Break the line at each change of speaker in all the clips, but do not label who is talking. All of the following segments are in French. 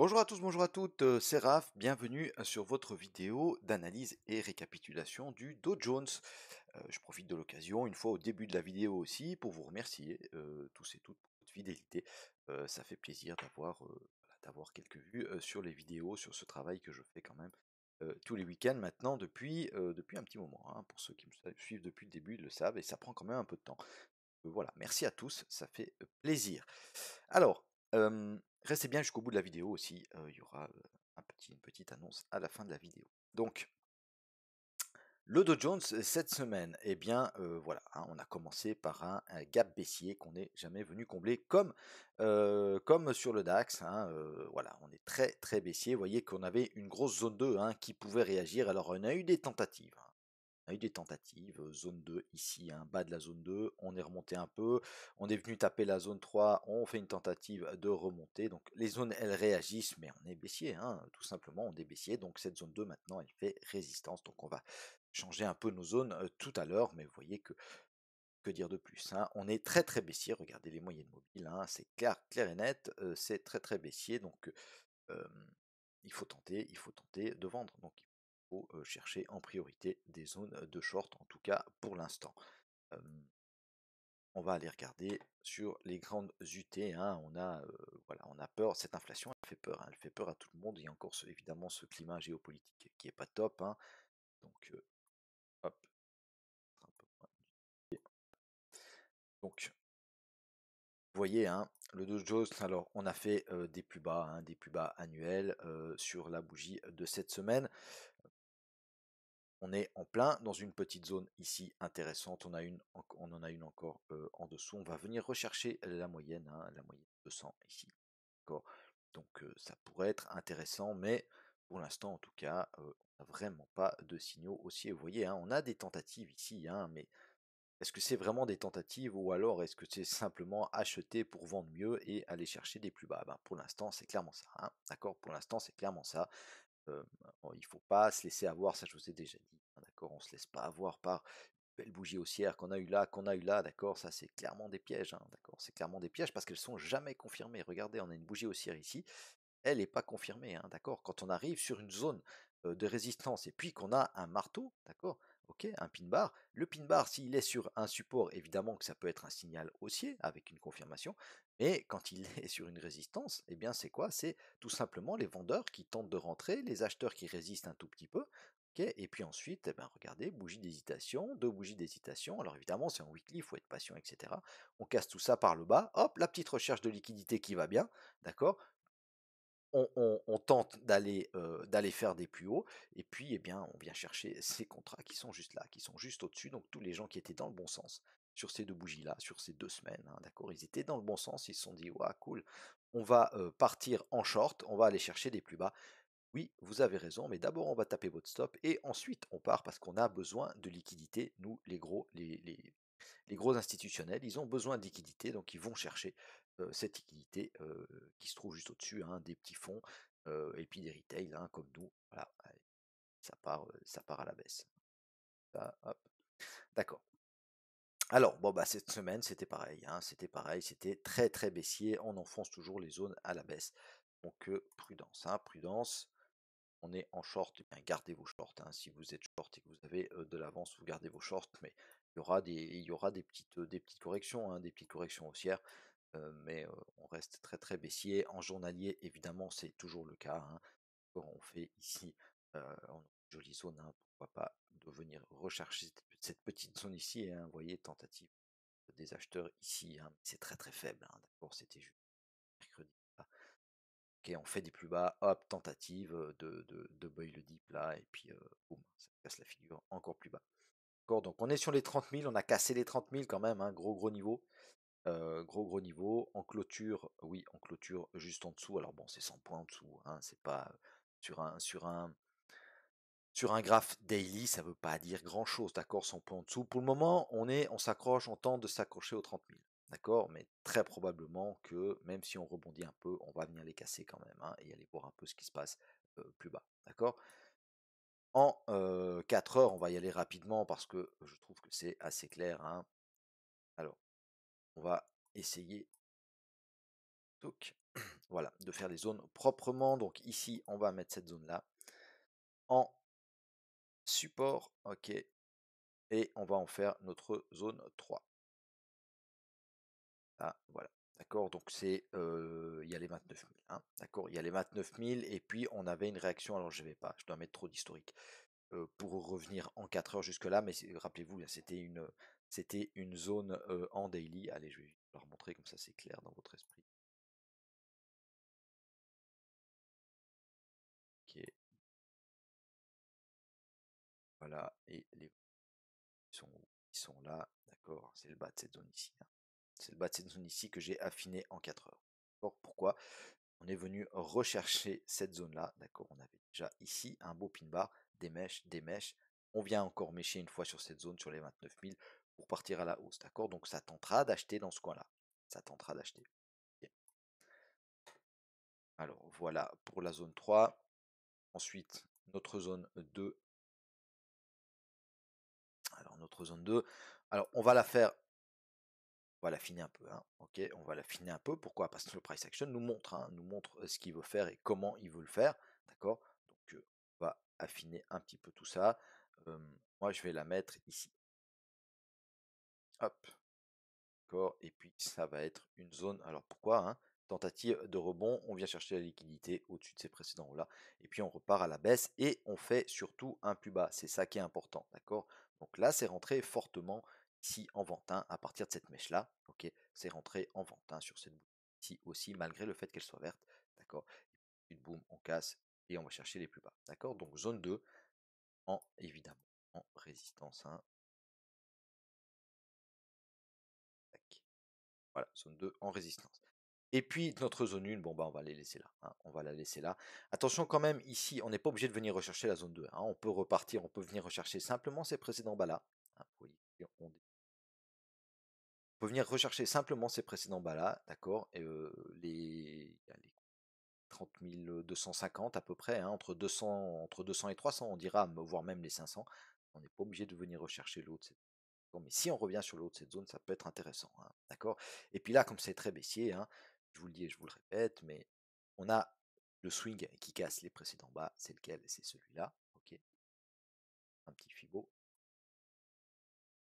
Bonjour à tous, bonjour à toutes, c'est Raph, bienvenue sur votre vidéo d'analyse et récapitulation du Dow Jones. Je profite de l'occasion, une fois au début de la vidéo aussi, pour vous remercier tous et toutes pour votre fidélité. Ça fait plaisir d'avoir quelques vues sur les vidéos, sur ce travail que je fais quand même tous les week-ends maintenant depuis un petit moment, hein. Pour ceux qui me suivent depuis le début, ils le savent, et ça prend quand même un peu de temps. Voilà, merci à tous, ça fait plaisir. Alors, restez bien jusqu'au bout de la vidéo aussi, il y aura une petite annonce à la fin de la vidéo. Donc, le Dow Jones cette semaine, eh bien voilà, hein, on a commencé par un gap baissier qu'on n'est jamais venu combler comme sur le DAX, hein, voilà, on est très très baissier. Vous voyez qu'on avait une grosse zone 2, hein, qui pouvait réagir. Alors on a eu des tentatives, hein. On a eu des tentatives, zone 2 ici, hein, bas de la zone 2, on est remonté un peu, on est venu taper la zone 3, on fait une tentative de remonter, donc les zones elles réagissent, mais on est baissier, hein, tout simplement on est baissier, donc cette zone 2 maintenant elle fait résistance, donc on va changer un peu nos zones tout à l'heure, mais vous voyez que dire de plus, hein, on est très très baissier, regardez les moyennes mobiles, hein, c'est clair, clair et net, c'est très très baissier, donc il faut tenter de vendre. Donc il faut chercher en priorité des zones de short, en tout cas pour l'instant. Euh, on va aller regarder sur les grandes UT, hein, voilà, on a peur, cette inflation elle fait peur, hein, elle fait peur à tout le monde. Il y a encore évidemment ce climat géopolitique qui est pas top, hein. Donc hop, un peu moins. Donc vous voyez, hein, le Dow Jones, alors on a fait des plus bas, hein, des plus bas annuels sur la bougie de cette semaine. On est en plein dans une petite zone ici intéressante. On en a une encore en dessous. On va venir rechercher la moyenne, hein, la moyenne 200 ici. D'accord. Donc ça pourrait être intéressant, mais pour l'instant en tout cas, on n'a vraiment pas de signaux haussiers. Vous voyez, hein, on a des tentatives ici, hein, mais est-ce que c'est vraiment des tentatives, ou alors est-ce que c'est simplement acheter pour vendre mieux et aller chercher des plus bas? Ben, pour l'instant, c'est clairement ça, hein. D'accord. Pour l'instant, c'est clairement ça. Euh, il faut pas se laisser avoir, ça je vous ai déjà dit, hein, d'accord, on se laisse pas avoir par une belle bougie haussière qu'on a eu là, d'accord, ça c'est clairement des pièges, hein, d'accord, c'est clairement des pièges parce qu'elles sont jamais confirmées. Regardez, on a une bougie haussière ici, elle n'est pas confirmée, hein, d'accord. Quand on arrive sur une zone de résistance et puis qu'on a un marteau, d'accord, ok, un pin bar, le pin bar, s'il est sur un support, évidemment que ça peut être un signal haussier avec une confirmation, mais quand il est sur une résistance, eh bien c'est quoi? C'est tout simplement les vendeurs qui tentent de rentrer, les acheteurs qui résistent un tout petit peu, ok, et puis ensuite, eh ben, regardez, bougie d'hésitation, deux bougies d'hésitation, alors évidemment c'est en weekly, il faut être patient, etc. On casse tout ça par le bas, hop, la petite recherche de liquidité qui va bien, d'accord, on tente d'aller faire des plus hauts, et puis eh bien on vient chercher ces contrats qui sont juste là, qui sont juste au-dessus. Donc tous les gens qui étaient dans le bon sens sur ces deux bougies-là, sur ces 2 semaines, hein, d'accord, ils étaient dans le bon sens, ils se sont dit ouais cool, on va partir en short, on va aller chercher des plus bas. Oui, vous avez raison, mais d'abord on va taper votre stop et ensuite on part parce qu'on a besoin de liquidité. Nous, les gros institutionnels, ils ont besoin de liquidité, donc ils vont chercher cette liquidité qui se trouve juste au-dessus, hein, des petits fonds et puis des retails, hein, comme nous. Voilà, allez, ça part à la baisse. Ça, hop. D'accord. Alors, bon, bah, cette semaine, c'était pareil, hein, c'était très très baissier, on enfonce toujours les zones à la baisse. Donc, prudence, hein, prudence. On est en short, eh bien, gardez vos shorts, hein. Si vous êtes short et que vous avez de l'avance, vous gardez vos shorts, mais il y aura des petites corrections, hein, des petites corrections haussières, mais on reste très très baissier. En journalier, évidemment, c'est toujours le cas, hein. On fait ici on a une jolie zone, hein, pourquoi pas de venir rechercher cette petite zone ici, hein, vous voyez, tentative des acheteurs ici, hein, c'est très très faible, hein, d'accord, c'était juste mercredi. Ok, on fait des plus bas, hop, tentative de buy le dip là, et puis boum, ça casse la figure encore plus bas. D'accord, donc on est sur les 30 000, on a cassé les 30 000 quand même, hein, gros niveau. Gros niveau. En clôture, oui, en clôture juste en dessous. Alors bon, c'est 100 points en dessous, hein, c'est pas sur un graphe daily, ça veut pas dire grand chose, d'accord, 100 points en dessous. Pour le moment, on s'accroche, on tente de s'accrocher aux 30 000. D'accord, mais très probablement que même si on rebondit un peu, on va venir les casser quand même, hein, et aller voir un peu ce qui se passe plus bas. D'accord. En 4 heures, on va y aller rapidement parce que je trouve que c'est assez clair, hein. Alors, on va essayer. Toc. voilà, de faire les zones proprement. Donc ici, on va mettre cette zone-là en support, ok, et on va en faire notre zone 3. Ah, voilà. D'accord, donc c'est il y a les 29 000, hein, d'accord, il y a les 29 000 et puis on avait une réaction, alors je vais pas, je dois mettre trop d'historique pour revenir en 4 heures jusque là, mais rappelez-vous, c'était une zone en daily. Allez, je vais vous la remontrer comme ça c'est clair dans votre esprit. Ok, voilà, et les sont où? Ils sont là, d'accord, c'est le bas de cette zone ici, hein. C'est le bas de cette zone ici que j'ai affiné en 4 heures. D'accord, pourquoi? On est venu rechercher cette zone-là, d'accord, on avait déjà ici un beau pin bar, des mèches, on vient encore mêcher une fois sur cette zone, sur les 29 000, pour partir à la hausse, d'accord, donc ça tentera d'acheter dans ce coin-là, ça tentera d'acheter. Ok. Alors voilà pour la zone 3, ensuite notre zone 2, alors notre zone 2, alors on va la faire. On va l'affiner un peu, hein, ok, on va l'affiner un peu. Pourquoi? Parce que le price action nous montre, hein, nous montre ce qu'il veut faire et comment il veut le faire, d'accord? Donc on va affiner un petit peu tout ça. Moi je vais la mettre ici. Hop, d'accord. Et puis ça va être une zone. Alors pourquoi, hein? Tentative de rebond, on vient chercher la liquidité au-dessus de ces précédents là, et puis on repart à la baisse et on fait surtout un plus bas. C'est ça qui est important, d'accord? Donc là, c'est rentré fortement ici en vente, hein, à partir de cette mèche là, ok? C'est rentré en vente, hein, sur cette bougie ici aussi, malgré le fait qu'elle soit verte, d'accord? Une boum, on casse et on va chercher les plus bas, d'accord? Donc zone 2 en évidemment en résistance, hein. Tac. Voilà, zone 2 en résistance. Et puis notre zone 1, bon bah on va les laisser là, hein, on va la laisser là. Attention quand même, ici, on n'est pas obligé de venir rechercher la zone 2, hein, on peut repartir, on peut venir rechercher simplement ces précédents bas là, hein, vous voyez, on peut venir rechercher simplement ces précédents bas là, d'accord, et les 30 250 à peu près, hein, entre 200 et 300, on dira, voire même les 500. On n'est pas obligé de venir rechercher l'autre. Bon, mais si on revient sur le haut de cette zone, ça peut être intéressant, hein, d'accord? Et puis là, comme c'est très baissier, hein, je vous le dis et je vous le répète, mais on a le swing qui casse les précédents bas, c'est lequel? C'est celui-là, ok? Un petit fibo,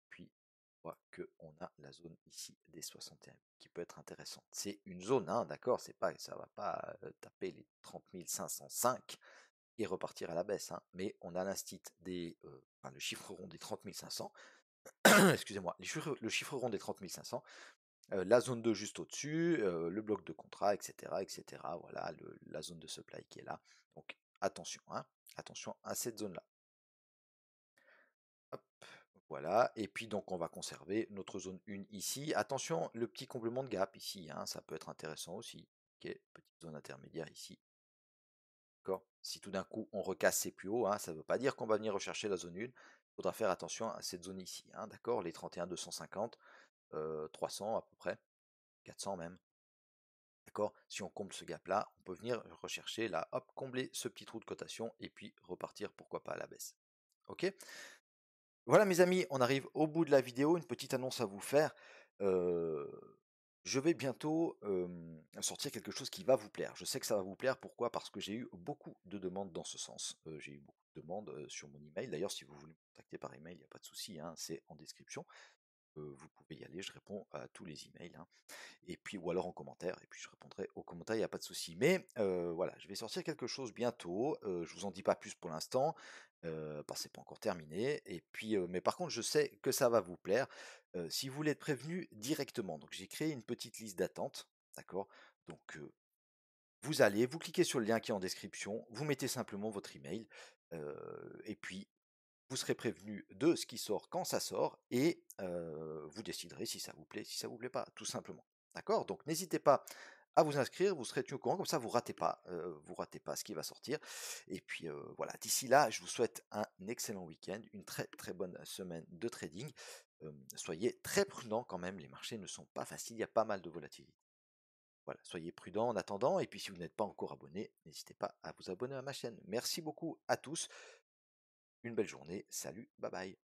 puis on voit qu'on a la zone ici des 61 qui peut être intéressante. C'est une zone, hein, d'accord? C'est pas, ça va pas taper les 30 505 et repartir à la baisse, hein, mais on a l'instit enfin, le chiffre rond des 30 500, excusez-moi, le chiffre rond des 30 500, la zone 2 juste au-dessus, le bloc de contrat, etc., etc. Voilà, la zone de supply qui est là. Donc attention, hein, attention à cette zone-là. Hop, voilà, et puis donc on va conserver notre zone 1 ici. Attention, le petit complément de gap ici, hein, ça peut être intéressant aussi. Ok, petite zone intermédiaire ici. D'accord. Si tout d'un coup on recasse ces plus hauts, hein, ça ne veut pas dire qu'on va venir rechercher la zone 1. Il faudra faire attention à cette zone ici, hein, d'accord, les 31 250, 300 à peu près, 400 même. D'accord? Si on comble ce gap-là, on peut venir rechercher là, hop, combler ce petit trou de cotation et puis repartir, pourquoi pas à la baisse. Ok? Voilà mes amis, on arrive au bout de la vidéo, une petite annonce à vous faire. Euh, je vais bientôt sortir quelque chose qui va vous plaire. Je sais que ça va vous plaire, pourquoi? Parce que j'ai eu beaucoup de demandes dans ce sens. J'ai eu beaucoup de demandes sur mon email. D'ailleurs, si vous voulez me contacter par email, il n'y a pas de souci, hein, c'est en description. Vous pouvez y aller, je réponds à tous les emails, hein. Et puis ou alors en commentaire, et puis je répondrai aux commentaires, il n'y a pas de souci. Mais voilà, je vais sortir quelque chose bientôt, je vous en dis pas plus pour l'instant, parce que c'est pas encore terminé. Et puis, mais par contre, je sais que ça va vous plaire. Si vous voulez être prévenu directement, donc j'ai créé une petite liste d'attente, d'accord? Donc vous allez, vous cliquez sur le lien qui est en description, vous mettez simplement votre email, et puis vous serez prévenu de ce qui sort quand ça sort et vous déciderez si ça vous plaît, si ça vous plaît pas, tout simplement. D'accord? Donc n'hésitez pas à vous inscrire, vous serez tenu au courant, comme ça vous ratez pas ce qui va sortir. Et puis voilà, d'ici là, je vous souhaite un excellent week-end, une très très bonne semaine de trading. Soyez très prudents quand même, les marchés ne sont pas faciles, il y a pas mal de volatilité. Voilà, soyez prudents en attendant, et puis si vous n'êtes pas encore abonné, n'hésitez pas à vous abonner à ma chaîne. Merci beaucoup à tous, une belle journée, salut, bye bye.